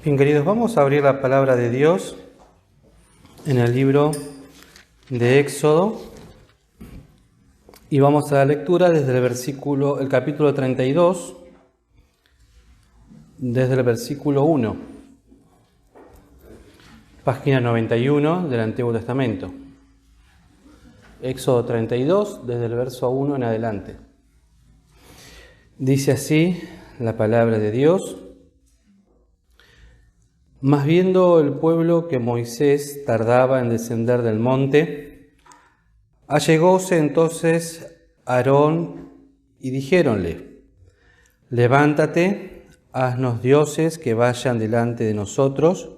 Bien, queridos, vamos a abrir la palabra de Dios en el libro de Éxodo y vamos a la lectura desde el capítulo 32, desde el versículo 1, página 91 del Antiguo Testamento. Éxodo 32, desde el verso 1 en adelante. Dice así la palabra de Dios: Mas viendo el pueblo que Moisés tardaba en descender del monte, allegóse entonces Aarón y dijéronle: Levántate, haznos dioses que vayan delante de nosotros,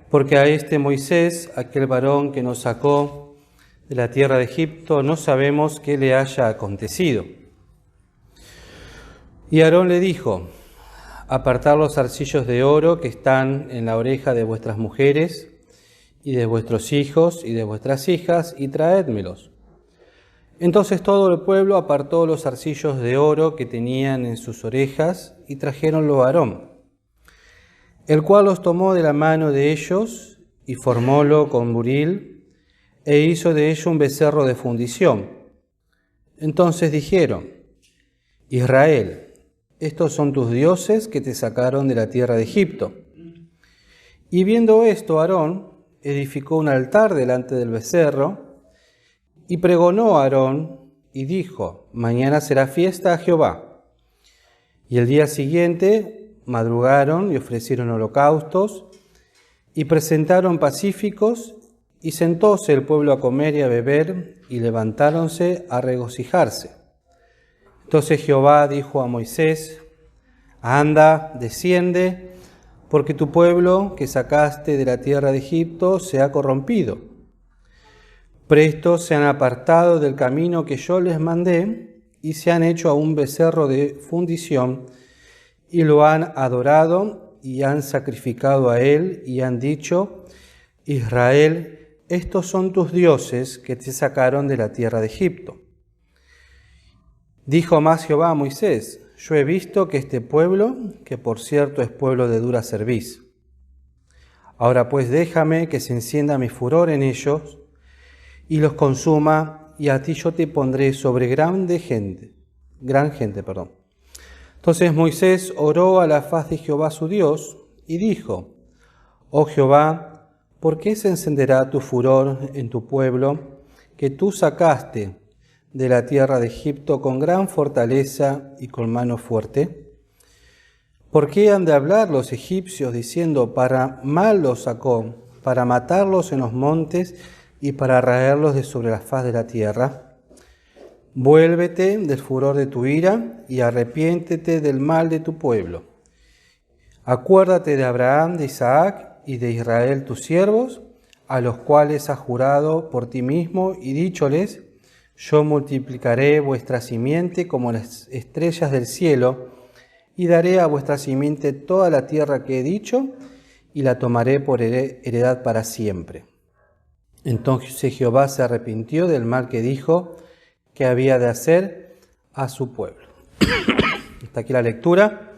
porque a este Moisés, aquel varón que nos sacó de la tierra de Egipto, no sabemos qué le haya acontecido. Y Aarón le dijo: Apartad los zarcillos de oro que están en la oreja de vuestras mujeres y de vuestros hijos y de vuestras hijas, y traédmelos. Entonces todo el pueblo apartó los zarcillos de oro que tenían en sus orejas, y trajéronlo a Aarón, el cual los tomó de la mano de ellos, y formólo con buril, e hizo de ello un becerro de fundición. Entonces dijeron: Israel, estos son tus dioses que te sacaron de la tierra de Egipto. Y viendo esto, Aarón edificó un altar delante del becerro, y pregonó a Aarón, y dijo: Mañana será fiesta a Jehová. Y el día siguiente madrugaron y ofrecieron holocaustos, y presentaron pacíficos, y sentóse el pueblo a comer y a beber, y levantáronse a regocijarse. Entonces Jehová dijo a Moisés: Anda, desciende, porque tu pueblo que sacaste de la tierra de Egipto se ha corrompido. Presto se han apartado del camino que yo les mandé, y se han hecho a un becerro de fundición, y lo han adorado, y han sacrificado a él, y han dicho: Israel, estos son tus dioses que te sacaron de la tierra de Egipto. Dijo más Jehová a Moisés: Yo he visto que este pueblo, que por cierto es pueblo de dura cerviz. Ahora pues déjame que se encienda mi furor en ellos y los consuma, y a ti yo te pondré sobre gran gente. Entonces Moisés oró a la faz de Jehová su Dios y dijo: Oh Jehová, ¿por qué se encenderá tu furor en tu pueblo, que tú sacaste de la tierra de Egipto con gran fortaleza y con mano fuerte? ¿Por qué han de hablar los egipcios diciendo: para mal los sacó, para matarlos en los montes y para raerlos de sobre la faz de la tierra? Vuélvete del furor de tu ira y arrepiéntete del mal de tu pueblo. Acuérdate de Abraham, de Isaac y de Israel tus siervos, a los cuales has jurado por ti mismo y dícholes: Yo multiplicaré vuestra simiente como las estrellas del cielo, y daré a vuestra simiente toda la tierra que he dicho, y la tomaré por heredad para siempre. Entonces Jehová se arrepintió del mal que dijo que había de hacer a su pueblo. Hasta aquí la lectura,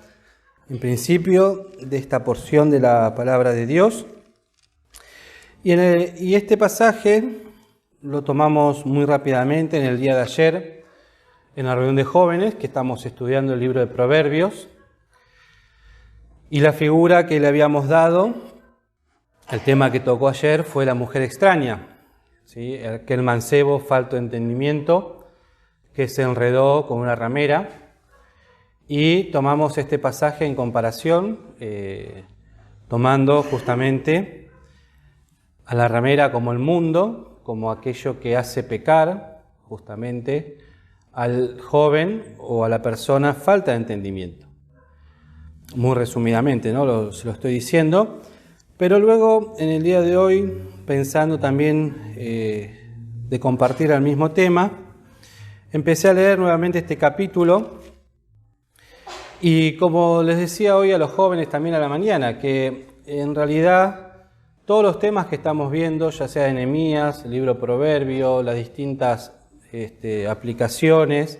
en principio, de esta porción de la palabra de Dios. Y este pasaje lo tomamos muy rápidamente en el día de ayer, en la reunión de jóvenes, que estamos estudiando el libro de Proverbios. Y la figura que le habíamos dado, el tema que tocó ayer, fue la mujer extraña, ¿sí? Aquel mancebo falto de entendimiento que se enredó con una ramera. Y tomamos este pasaje en comparación, tomando justamente a la ramera como el mundo, como aquello que hace pecar, justamente, al joven o a la persona falta de entendimiento. Muy resumidamente, ¿no? Se lo estoy diciendo. Pero luego, en el día de hoy, pensando también de compartir el mismo tema, empecé a leer nuevamente este capítulo. Y como les decía hoy a los jóvenes también a la mañana, que en realidad todos los temas que estamos viendo, ya sea de Nehemías, el libro Proverbio, las distintas aplicaciones,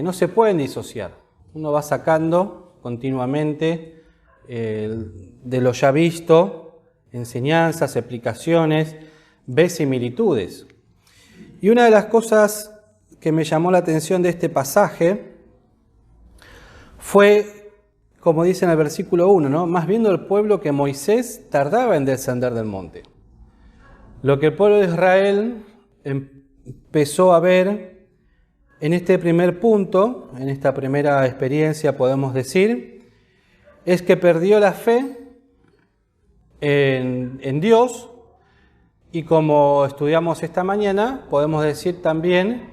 no se pueden disociar. Uno va sacando continuamente de lo ya visto, enseñanzas, explicaciones, ve similitudes. Y una de las cosas que me llamó la atención de este pasaje fue, como dice en el versículo 1, ¿no? Más viendo el pueblo que Moisés tardaba en descender del monte. Lo que el pueblo de Israel empezó a ver en este primer punto, en esta primera experiencia, podemos decir, es que perdió la fe en Dios, y como estudiamos esta mañana, podemos decir también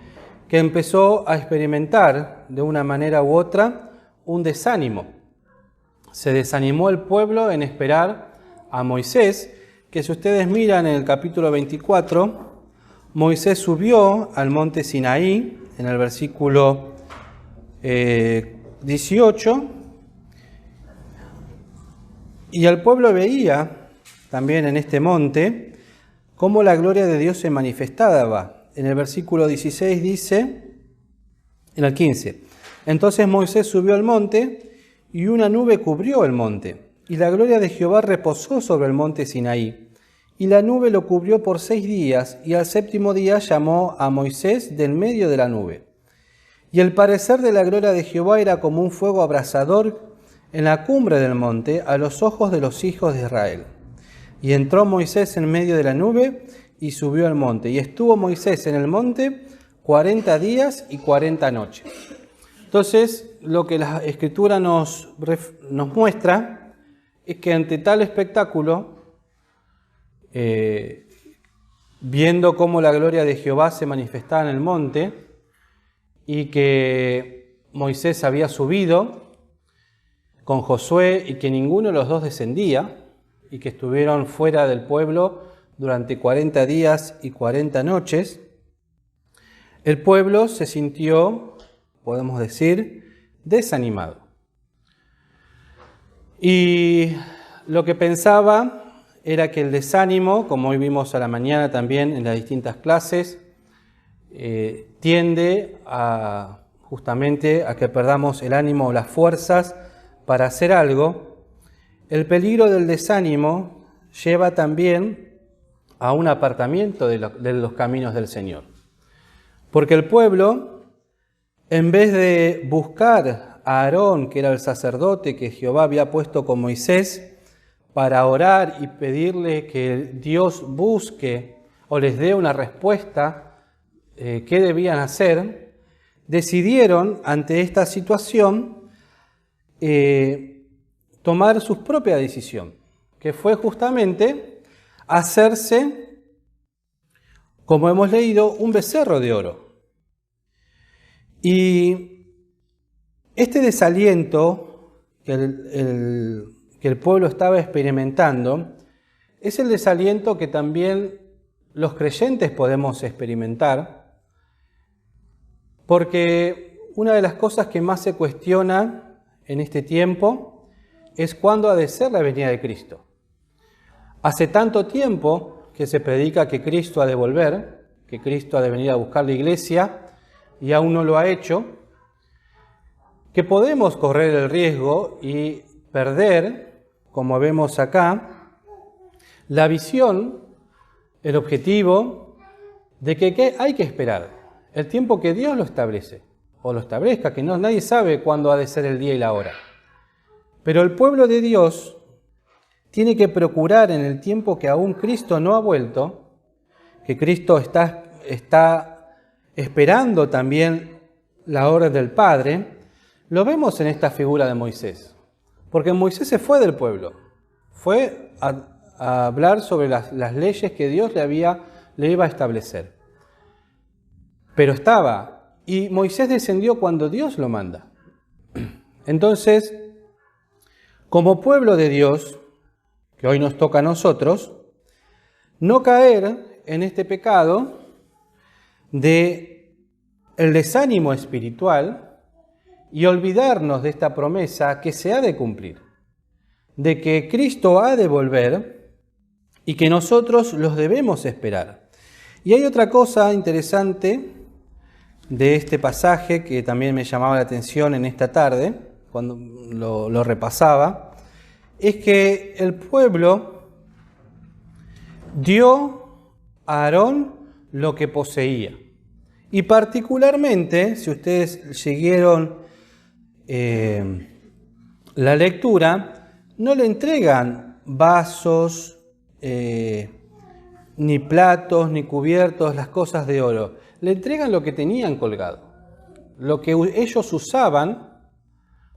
que empezó a experimentar de una manera u otra un desánimo. Se desanimó el pueblo en esperar a Moisés, que si ustedes miran en el capítulo 24, Moisés subió al monte Sinaí, en el versículo 18, y el pueblo veía también en este monte cómo la gloria de Dios se manifestaba. En el versículo 16 dice, en el 15, entonces Moisés subió al monte y una nube cubrió el monte, y la gloria de Jehová reposó sobre el monte Sinaí. Y la nube lo cubrió por 6 días, y al 7º día llamó a Moisés del medio de la nube. Y el parecer de la gloria de Jehová era como un fuego abrasador en la cumbre del monte a los ojos de los hijos de Israel. Y entró Moisés en medio de la nube y subió al monte. Y estuvo Moisés en el monte 40 días y 40 noches. Entonces, lo que la Escritura nos muestra es que ante tal espectáculo, viendo cómo la gloria de Jehová se manifestaba en el monte y que Moisés había subido con Josué y que ninguno de los dos descendía y que estuvieron fuera del pueblo durante 40 días y 40 noches, el pueblo se sintió, podemos decir, desanimado. Y lo que pensaba era que el desánimo, como hoy vimos a la mañana también en las distintas clases, tiende justamente a que perdamos el ánimo o las fuerzas para hacer algo. El peligro del desánimo lleva también a un apartamiento de los caminos del Señor. Porque el pueblo, en vez de buscar a Aarón, que era el sacerdote que Jehová había puesto con Moisés, para orar y pedirle que Dios busque o les dé una respuesta, qué debían hacer, decidieron ante esta situación tomar su propia decisión, que fue justamente hacerse, como hemos leído, un becerro de oro. Y este desaliento que el pueblo estaba experimentando es el desaliento que también los creyentes podemos experimentar, porque una de las cosas que más se cuestiona en este tiempo es cuándo ha de ser la venida de Cristo. Hace tanto tiempo que se predica que Cristo ha de volver, que Cristo ha de venir a buscar la iglesia, y aún no lo ha hecho, que podemos correr el riesgo y perder, como vemos acá, la visión, el objetivo de que hay que esperar el tiempo que Dios lo establece, o lo establezca, que nadie sabe cuándo ha de ser el día y la hora. Pero el pueblo de Dios tiene que procurar en el tiempo que aún Cristo no ha vuelto, que Cristo está esperando también la hora del Padre. Lo vemos en esta figura de Moisés, porque Moisés se fue del pueblo, fue a hablar sobre las leyes que Dios le iba a establecer. Pero y Moisés descendió cuando Dios lo manda. Entonces, como pueblo de Dios, que hoy nos toca a nosotros, no caer en este pecado de el desánimo espiritual y olvidarnos de esta promesa que se ha de cumplir, de que Cristo ha de volver y que nosotros los debemos esperar. Y hay otra cosa interesante de este pasaje que también me llamaba la atención en esta tarde, cuando lo repasaba, es que el pueblo dio a Aarón lo que poseía. Y particularmente, si ustedes siguieron la lectura, no le entregan vasos, ni platos, ni cubiertos, las cosas de oro. Le entregan lo que tenían colgado, lo que ellos usaban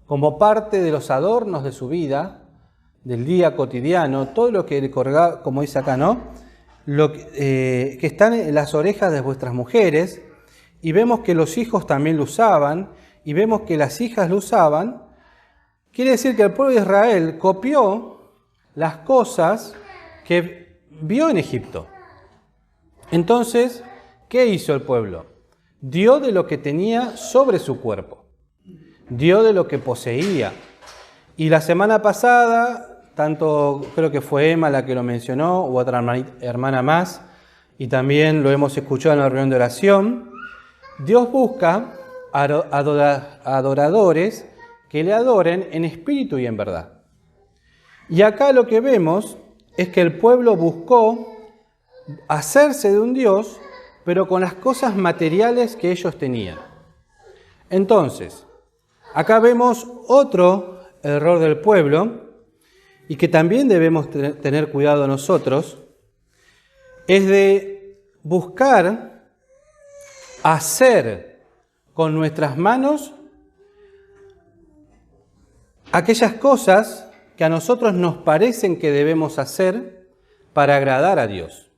como parte de los adornos de su vida, del día cotidiano, todo lo que le colgaba, como dice acá, ¿no? Lo que están en las orejas de vuestras mujeres, y vemos que los hijos también lo usaban, y vemos que las hijas lo usaban. Quiere decir que el pueblo de Israel copió las cosas que vio en Egipto. Entonces, ¿qué hizo el pueblo? Dio de lo que tenía sobre su cuerpo, dio de lo que poseía. Y la semana pasada, tanto creo que fue Emma la que lo mencionó, u otra hermana más, y también lo hemos escuchado en la reunión de oración, Dios busca adoradores que le adoren en espíritu y en verdad. Y acá lo que vemos es que el pueblo buscó hacerse de un Dios, pero con las cosas materiales que ellos tenían. Entonces, acá vemos otro error del pueblo, y que también debemos tener cuidado nosotros, es de buscar hacer con nuestras manos aquellas cosas que a nosotros nos parecen que debemos hacer para agradar a Dios.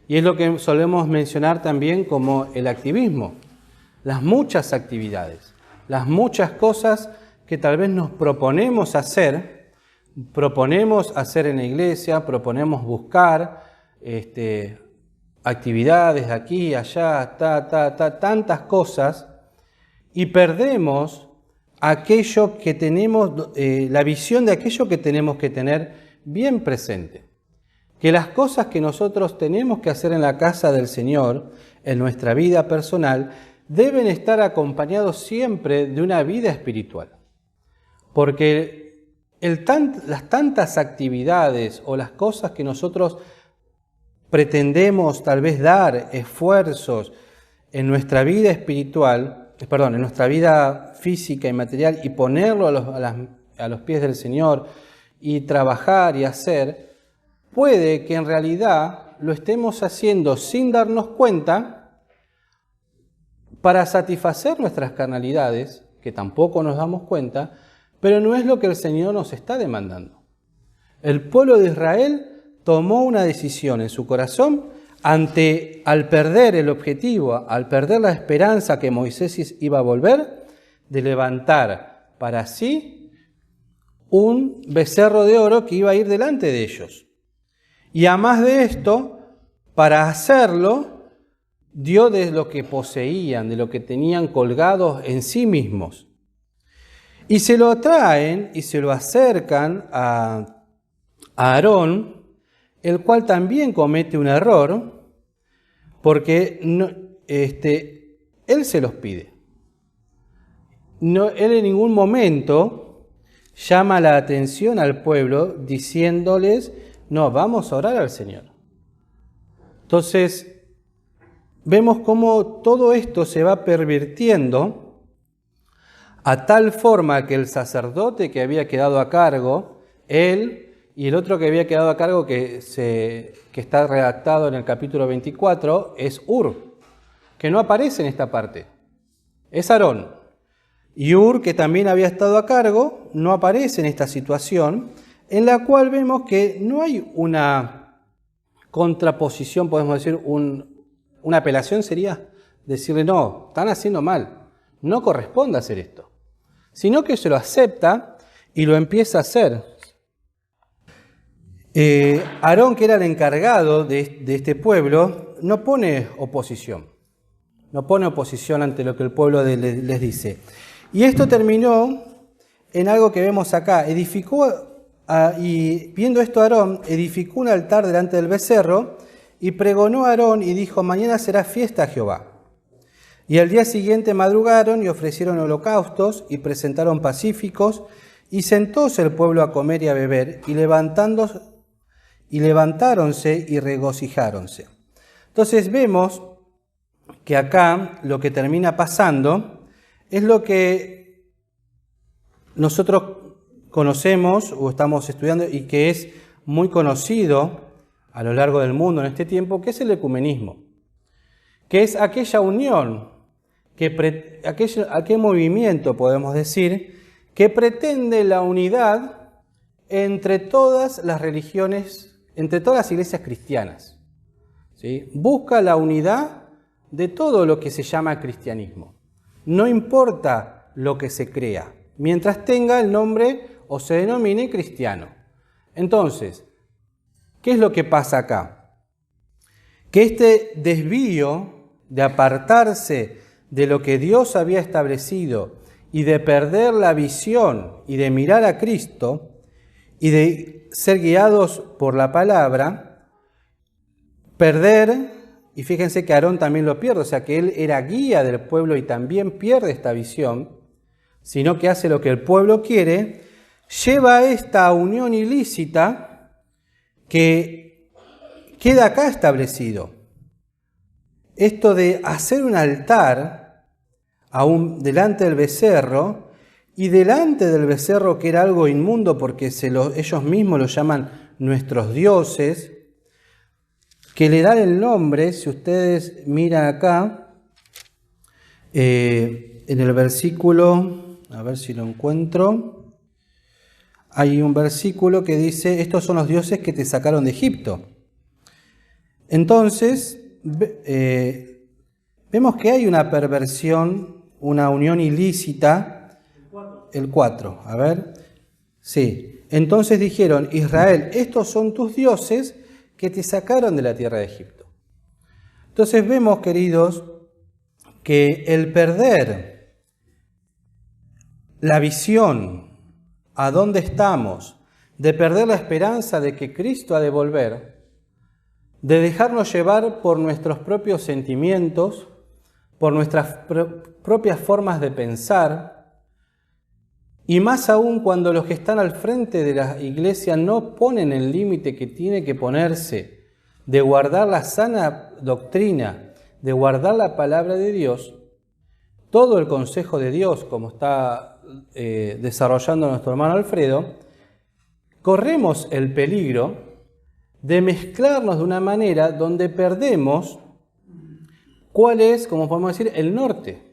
Y es lo que solemos mencionar también como el activismo, las muchas actividades, las muchas cosas que tal vez nos proponemos hacer en la iglesia, proponemos buscar actividades aquí, allá, tantas cosas, y perdemos aquello que tenemos, la visión de aquello que tenemos que tener bien presente. Que las cosas que nosotros tenemos que hacer en la casa del Señor, en nuestra vida personal, deben estar acompañados siempre de una vida espiritual. Porque las tantas actividades o las cosas que nosotros pretendemos tal vez dar esfuerzos en nuestra vida espiritual, en nuestra vida física y material, y ponerlo a los pies del Señor y trabajar y hacer, puede que en realidad lo estemos haciendo sin darnos cuenta para satisfacer nuestras carnalidades, que tampoco nos damos cuenta, pero no es lo que el Señor nos está demandando. El pueblo de Israel tomó una decisión en su corazón al perder el objetivo, al perder la esperanza que Moisés iba a volver, de levantar para sí un becerro de oro que iba a ir delante de ellos. Y además de esto, para hacerlo, dio de lo que poseían, de lo que tenían colgados en sí mismos. Y se lo traen y se lo acercan a Aarón, el cual también comete un error, porque él se los pide. Él en ningún momento llama la atención al pueblo diciéndoles: no, vamos a orar al Señor. Entonces, vemos cómo todo esto se va pervirtiendo a tal forma que el sacerdote que había quedado a cargo, él y el otro que había quedado a cargo, que está redactado en el capítulo 24, es Hur, que no aparece en esta parte. Es Aarón. Y Hur, que también había estado a cargo, no aparece en esta situación, en la cual vemos que no hay una contraposición, podemos decir, una apelación sería decirle: no, están haciendo mal, no corresponde hacer esto, sino que se lo acepta y lo empieza a hacer. Aarón, que era el encargado de este pueblo, no pone oposición ante lo que el pueblo les dice. Y esto terminó en algo que vemos acá. Y viendo esto, Aarón edificó un altar delante del becerro y pregonó a Aarón y dijo: mañana será fiesta a Jehová. Y al día siguiente madrugaron y ofrecieron holocaustos y presentaron pacíficos Y sentóse el pueblo a comer y a beber, y levantáronse y regocijáronse. Entonces vemos que acá lo que termina pasando es lo que nosotros conocemos o estamos estudiando y que es muy conocido a lo largo del mundo en este tiempo, que es el ecumenismo, que es aquella unión, aquel movimiento, podemos decir, que pretende la unidad entre todas las religiones, entre todas las iglesias cristianas, ¿sí? Busca la unidad de todo lo que se llama cristianismo. No importa lo que se crea, mientras tenga el nombre o se denomine cristiano. Entonces, ¿qué es lo que pasa acá? Que este desvío de apartarse de lo que Dios había establecido y de perder la visión y de mirar a Cristo y de ser guiados por la palabra, perder, y fíjense que Aarón también lo pierde, o sea que él era guía del pueblo y también pierde esta visión, sino que hace lo que el pueblo quiere, lleva a esta unión ilícita que queda acá establecido. Esto de hacer un altar delante del becerro, y delante del becerro, que era algo inmundo porque ellos mismos lo llaman nuestros dioses, que le dan el nombre, si ustedes miran acá, en el versículo, a ver si lo encuentro, hay un versículo que dice, estos son los dioses que te sacaron de Egipto. Entonces, vemos que hay una perversión, una unión ilícita. El 4, a ver. Sí. Entonces dijeron, Israel, estos son tus dioses que te sacaron de la tierra de Egipto. Entonces vemos, queridos, que el perder la visión a dónde estamos, de perder la esperanza de que Cristo ha de volver, de dejarnos llevar por nuestros propios sentimientos, por nuestras propias formas de pensar, y más aún cuando los que están al frente de la iglesia no ponen el límite que tiene que ponerse de guardar la sana doctrina, de guardar la palabra de Dios, todo el consejo de Dios, como está desarrollando nuestro hermano Alfredo, corremos el peligro de mezclarnos de una manera donde perdemos cuál es, como podemos decir, el norte.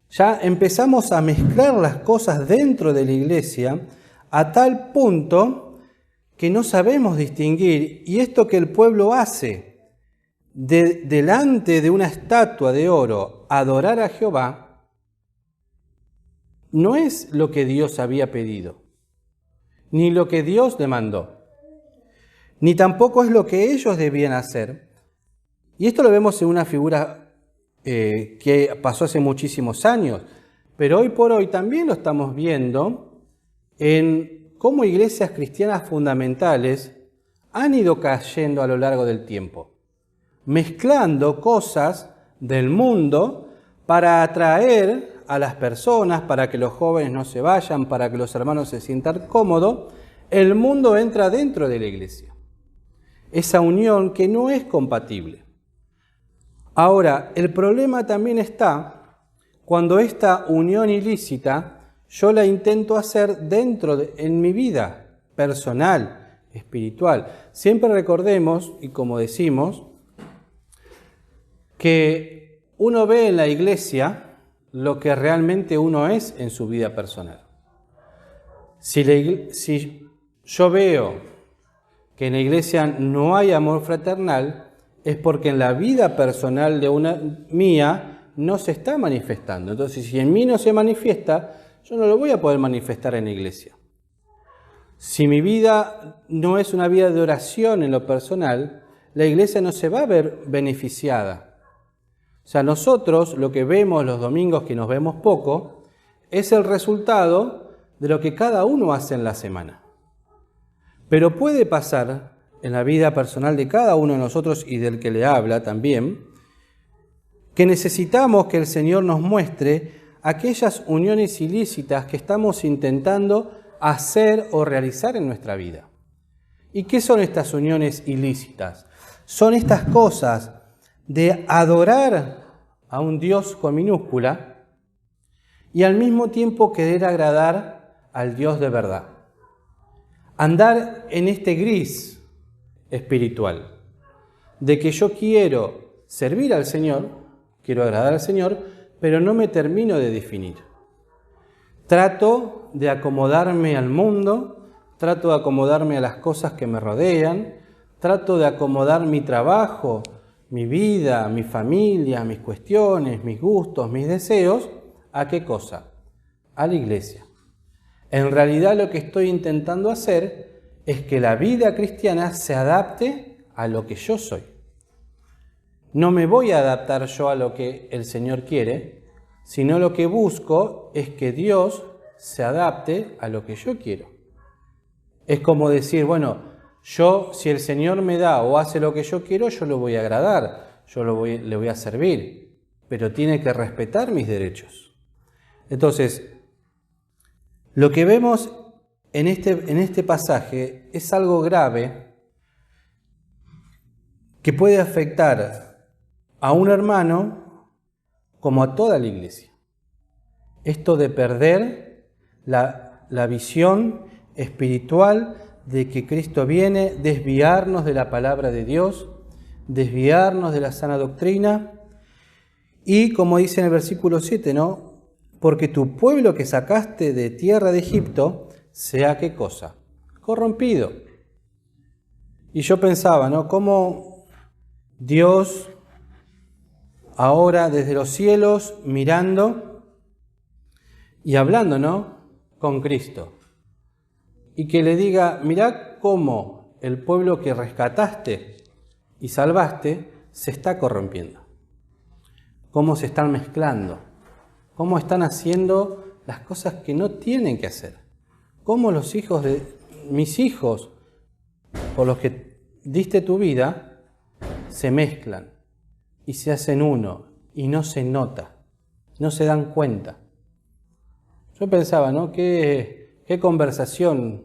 Ya empezamos a mezclar las cosas dentro de la iglesia a tal punto que no sabemos distinguir, y esto que el pueblo hace delante de una estatua de oro, adorar a Jehová, no es lo que Dios había pedido, ni lo que Dios demandó, ni tampoco es lo que ellos debían hacer. Y esto lo vemos en una figura que pasó hace muchísimos años, pero hoy por hoy también lo estamos viendo en cómo iglesias cristianas fundamentales han ido cayendo a lo largo del tiempo, mezclando cosas del mundo para atraer a las personas, para que los jóvenes no se vayan, para que los hermanos se sientan cómodos. El mundo entra dentro de la iglesia, esa unión que no es compatible. Ahora, el problema también está cuando esta unión ilícita yo la intento hacer en mi vida personal, espiritual. Siempre recordemos, y como decimos, que uno ve en la iglesia lo que realmente uno es en su vida personal. Si yo veo que en la iglesia no hay amor fraternal, es porque en la vida personal de mía no se está manifestando. Entonces, si en mí no se manifiesta, yo no lo voy a poder manifestar en la iglesia. Si mi vida no es una vida de oración en lo personal, la iglesia no se va a ver beneficiada. O sea, nosotros lo que vemos los domingos, que nos vemos poco, es el resultado de lo que cada uno hace en la semana. Pero puede pasar en la vida personal de cada uno de nosotros y del que le habla también, que necesitamos que el Señor nos muestre aquellas uniones ilícitas que estamos intentando hacer o realizar en nuestra vida. ¿Y qué son estas uniones ilícitas? Son estas cosas de adorar a un Dios con minúscula y al mismo tiempo querer agradar al Dios de verdad. Andar en este gris espiritual, de que yo quiero servir al Señor, quiero agradar al Señor, pero no me termino de definir. Trato de acomodarme al mundo, trato de acomodarme a las cosas que me rodean, trato de acomodar mi trabajo, mi vida, mi familia, mis cuestiones, mis gustos, mis deseos. ¿A qué cosa? A la iglesia. En realidad lo que estoy intentando hacer es que la vida cristiana se adapte a lo que yo soy. No me voy a adaptar yo a lo que el Señor quiere, sino lo que busco es que Dios se adapte a lo que yo quiero. Es como decir, bueno, yo si el Señor me da o hace lo que yo quiero, yo lo voy a agradar, le voy a servir, pero tiene que respetar mis derechos. Entonces, lo que vemos en este pasaje es algo grave que puede afectar a un hermano como a toda la iglesia. Esto de perder la visión espiritual de que Cristo viene, desviarnos de la palabra de Dios, desviarnos de la sana doctrina y, como dice en el versículo 7, ¿no? Porque tu pueblo que sacaste de tierra de Egipto sea, ¿qué cosa? Corrompido. Y yo pensaba, ¿no? Cómo Dios ahora desde los cielos mirando y hablando, ¿no? Con Cristo. Y que le diga, mirá cómo el pueblo que rescataste y salvaste se está corrompiendo. Cómo se están mezclando. Cómo están haciendo las cosas que no tienen que hacer. Cómo los hijos de mis hijos, por los que diste tu vida, se mezclan y se hacen uno y no se nota, no se dan cuenta. Yo pensaba, ¿no? ¿Qué conversación?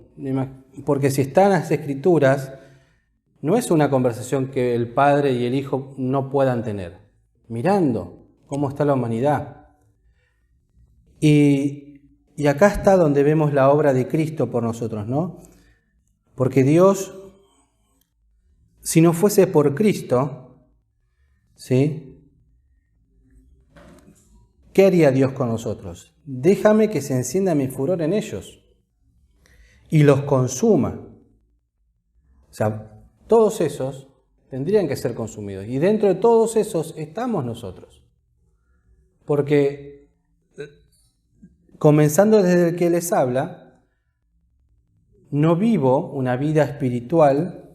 Porque si están las Escrituras, no es una conversación que el Padre y el Hijo no puedan tener. Mirando cómo está la humanidad. Y acá está donde vemos la obra de Cristo por nosotros, ¿no? Porque Dios, si no fuese por Cristo, ¿sí? ¿Qué haría Dios con nosotros? Déjame que se encienda mi furor en ellos y los consuma. O sea, todos esos tendrían que ser consumidos. Y dentro de todos esos estamos nosotros. Porque, comenzando desde el que les habla, no vivo una vida espiritual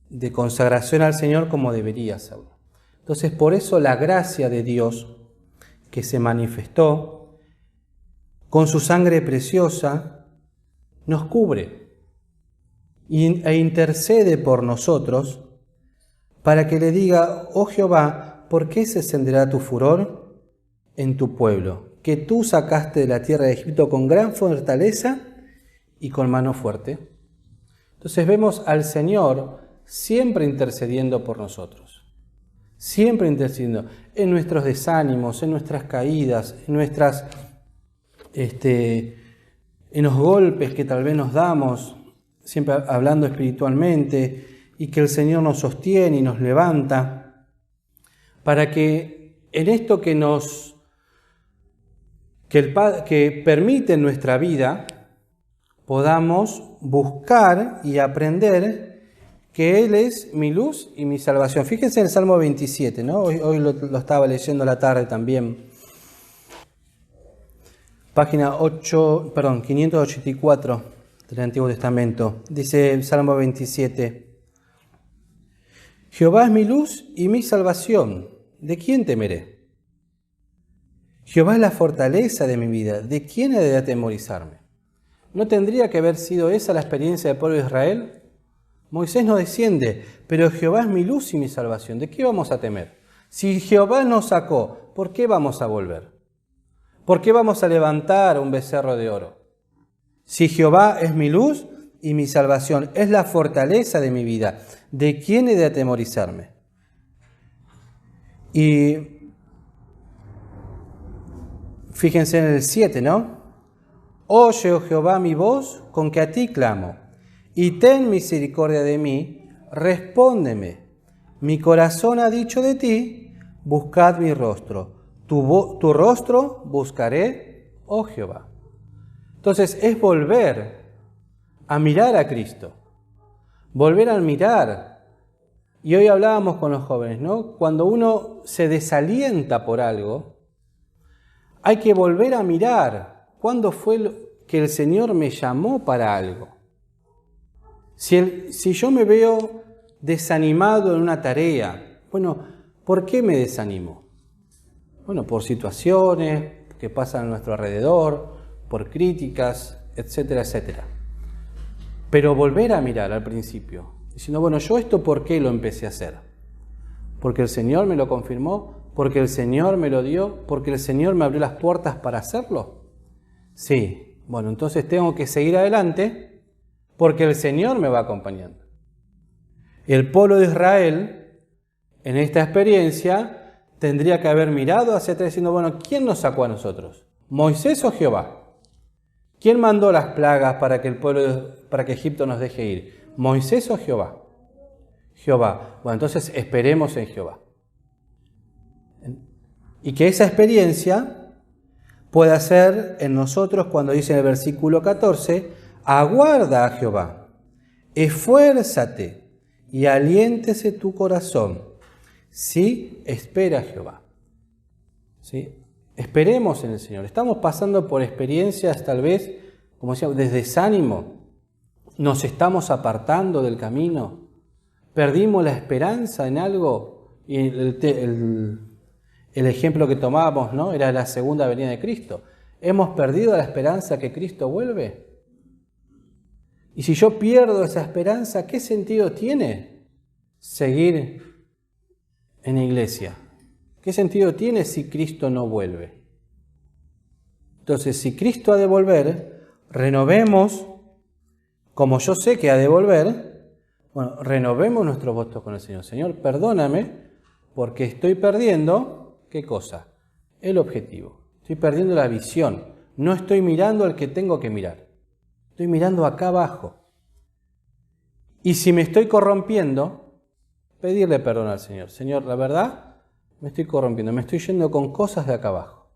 de consagración al Señor como debería hacerlo. Entonces, por eso la gracia de Dios que se manifestó con su sangre preciosa nos cubre e intercede por nosotros para que le diga, oh Jehová, ¿por qué se encenderá tu furor en tu pueblo, que tú sacaste de la tierra de Egipto con gran fortaleza y con mano fuerte? Entonces vemos al Señor siempre intercediendo por nosotros, siempre intercediendo en nuestros desánimos, en nuestras caídas, en los golpes que tal vez nos damos, siempre hablando espiritualmente, y que el Señor nos sostiene y nos levanta, para que en esto que permite en nuestra vida, podamos buscar y aprender que Él es mi luz y mi salvación. Fíjense en el Salmo 27, ¿no? Hoy lo estaba leyendo a la tarde también. Página 584 del Antiguo Testamento. Dice el Salmo 27. Jehová es mi luz y mi salvación. ¿De quién temeré? Jehová es la fortaleza de mi vida. ¿De quién he de atemorizarme? ¿No tendría que haber sido esa la experiencia del pueblo de Israel? Moisés no desciende, pero Jehová es mi luz y mi salvación. ¿De qué vamos a temer? Si Jehová nos sacó, ¿por qué vamos a volver? ¿Por qué vamos a levantar un becerro de oro? Si Jehová es mi luz y mi salvación, es la fortaleza de mi vida, ¿de quién he de atemorizarme? Y fíjense en el 7, ¿no? Oye, oh Jehová, mi voz, con que a ti clamo, y ten misericordia de mí, respóndeme. Mi corazón ha dicho de ti, buscad mi rostro. Tu rostro buscaré, oh Jehová. Entonces es volver a mirar a Cristo, volver a mirar. Y hoy hablábamos con los jóvenes, ¿no? Cuando uno se desalienta por algo, hay que volver a mirar cuándo fue que el Señor me llamó para algo. Si yo me veo desanimado en una tarea, bueno, ¿por qué me desanimo? Bueno, por situaciones que pasan a nuestro alrededor, por críticas, etcétera, etcétera. Pero volver a mirar al principio, diciendo, bueno, ¿yo esto por qué lo empecé a hacer? ¿Porque el Señor me lo confirmó? ¿Porque el Señor me lo dio? ¿Porque el Señor me abrió las puertas para hacerlo? Sí, bueno, entonces tengo que seguir adelante porque el Señor me va acompañando. El pueblo de Israel, en esta experiencia, tendría que haber mirado hacia atrás diciendo, bueno, ¿quién nos sacó a nosotros? ¿Moisés o Jehová? ¿Quién mandó las plagas para que Egipto nos deje ir? ¿Moisés o Jehová? Jehová. Bueno, entonces esperemos en Jehová. Y que esa experiencia pueda ser en nosotros cuando dice en el versículo 14, aguarda a Jehová, esfuérzate y aliéntese tu corazón. Sí, espera a Jehová. ¿Sí? Esperemos en el Señor. Estamos pasando por experiencias tal vez, como decíamos, de desánimo. Nos estamos apartando del camino. Perdimos la esperanza en algo. Y el ejemplo que tomábamos, ¿no? Era la segunda venida de Cristo. ¿Hemos perdido la esperanza que Cristo vuelve? Y si yo pierdo esa esperanza, ¿qué sentido tiene seguir en la iglesia? ¿Qué sentido tiene si Cristo no vuelve? Entonces, si Cristo ha de volver, renovemos, como yo sé que ha de volver, bueno, renovemos nuestro voto con el Señor. Señor, perdóname porque estoy perdiendo, ¿qué cosa? El objetivo. Estoy perdiendo la visión. No estoy mirando al que tengo que mirar. Estoy mirando acá abajo. Y si me estoy corrompiendo, pedirle perdón al Señor. Señor, la verdad, me estoy corrompiendo, me estoy yendo con cosas de acá abajo.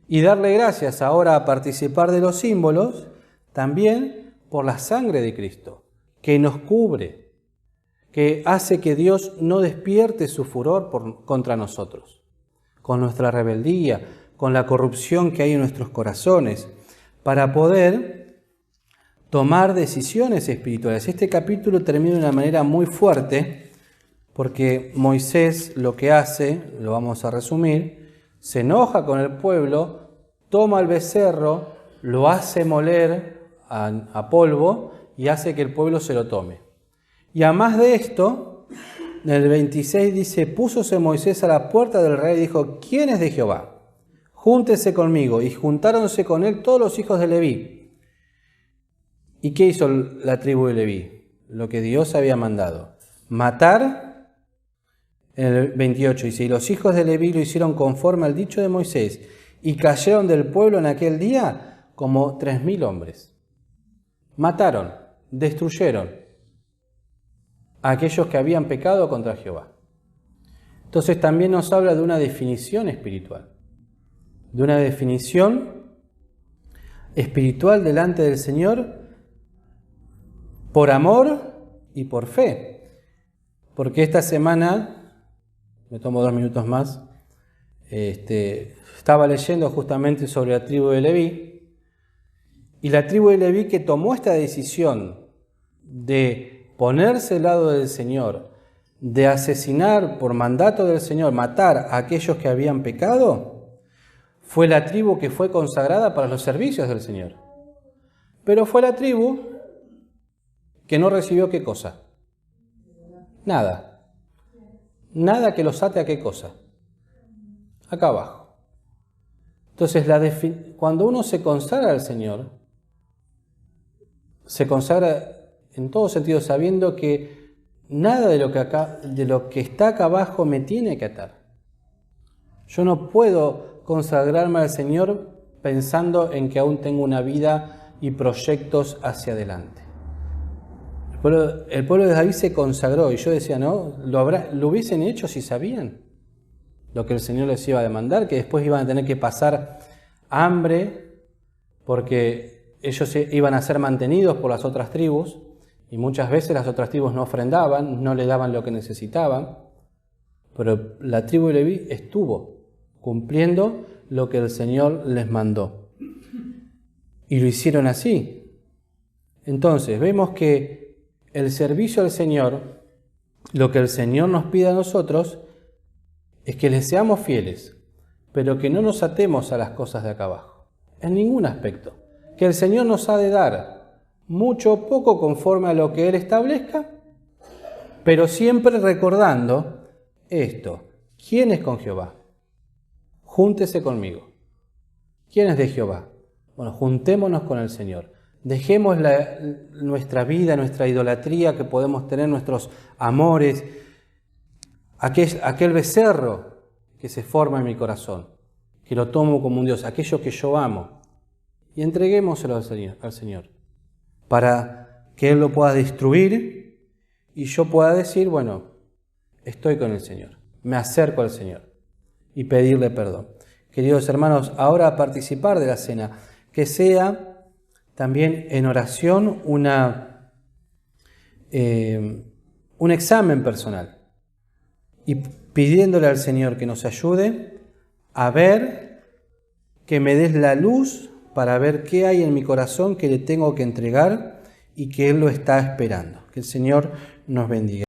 Y darle gracias ahora a participar de los símbolos, también por la sangre de Cristo, que nos cubre, que hace que Dios no despierte su furor contra nosotros, con nuestra rebeldía, con la corrupción que hay en nuestros corazones, para poder tomar decisiones espirituales. Este capítulo termina de una manera muy fuerte, porque Moisés lo que hace, lo vamos a resumir, se enoja con el pueblo, toma el becerro, lo hace moler a polvo y hace que el pueblo se lo tome. Y además de esto, en el 26 dice, púsose Moisés a la puerta del rey y dijo, ¿quién es de Jehová? Júntese conmigo. Y juntáronse con él todos los hijos de Leví. ¿Y qué hizo la tribu de Leví? Lo que Dios había mandado. Matar. En el 28 dice, y los hijos de Leví lo hicieron conforme al dicho de Moisés, y cayeron del pueblo en aquel día como 3.000 hombres. Mataron, destruyeron a aquellos que habían pecado contra Jehová. Entonces también nos habla de una definición espiritual, de una definición espiritual delante del Señor por amor y por fe. Porque esta semana, me tomo 2 minutos más, estaba leyendo justamente sobre la tribu de Leví, y la tribu de Leví que tomó esta decisión de ponerse al lado del Señor, de asesinar por mandato del Señor, matar a aquellos que habían pecado, fue la tribu que fue consagrada para los servicios del Señor. Pero fue la tribu que no recibió ¿qué cosa? Nada. Nada que los ate a qué cosa. Acá abajo. Entonces, cuando uno se consagra al Señor, se consagra en todo sentido sabiendo que nada de lo que está acá abajo me tiene que atar. Yo no puedo consagrarme al Señor pensando en que aún tengo una vida y proyectos hacia adelante. El pueblo de David se consagró y yo decía, ¿no? ¿Lo hubiesen hecho si sabían lo que el Señor les iba a demandar? Que después iban a tener que pasar hambre porque ellos iban a ser mantenidos por las otras tribus y muchas veces las otras tribus no ofrendaban, no le daban lo que necesitaban, pero la tribu de Leví estuvo cumpliendo lo que el Señor les mandó y lo hicieron así. Entonces vemos que el servicio al Señor, lo que el Señor nos pide a nosotros es que le seamos fieles, pero que no nos atemos a las cosas de acá abajo, en ningún aspecto. Que el Señor nos ha de dar mucho o poco conforme a lo que Él establezca, pero siempre recordando esto. ¿Quién es con Jehová? Júntese conmigo. ¿Quién es de Jehová? Bueno, juntémonos con el Señor. Dejemos nuestra vida, nuestra idolatría que podemos tener, nuestros amores, aquel becerro que se forma en mi corazón, que lo tomo como un Dios, aquello que yo amo, y entreguémoselo al Señor, para que Él lo pueda destruir y yo pueda decir, bueno, estoy con el Señor, me acerco al Señor y pedirle perdón. Queridos hermanos, ahora a participar de la cena, que sea también en oración un examen personal y pidiéndole al Señor que nos ayude a ver, que me des la luz para ver qué hay en mi corazón que le tengo que entregar y que Él lo está esperando. Que el Señor nos bendiga.